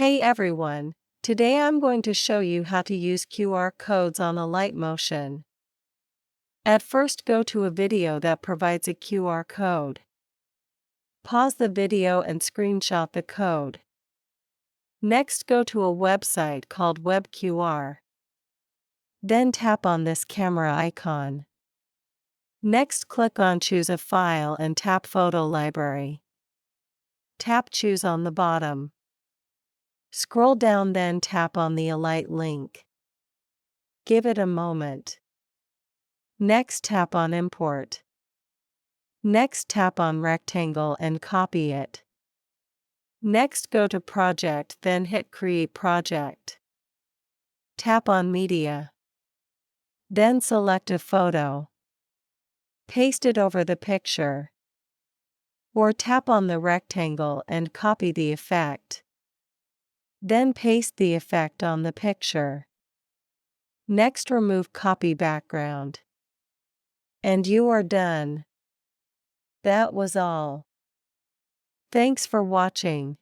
Hey everyone! Today I'm going to show you how to use QR codes on Alight Motion. At first go to a video that provides a QR code. Pause the video and screenshot the code. Next go to a website called WebQR. Then tap on this camera icon. Next click on Choose a file and tap Photo Library. Tap Choose on the bottom. Scroll down, then tap on the Alight link. Give it a moment. Next tap on Import. Next tap on Rectangle and copy it. Next go to Project, then hit Create Project. Tap on Media. Then select a photo. Paste it over the picture. Or tap on the rectangle and copy the effect. Then paste the effect on the picture. Next remove copy background. And you are done. That was all. Thanks for watching.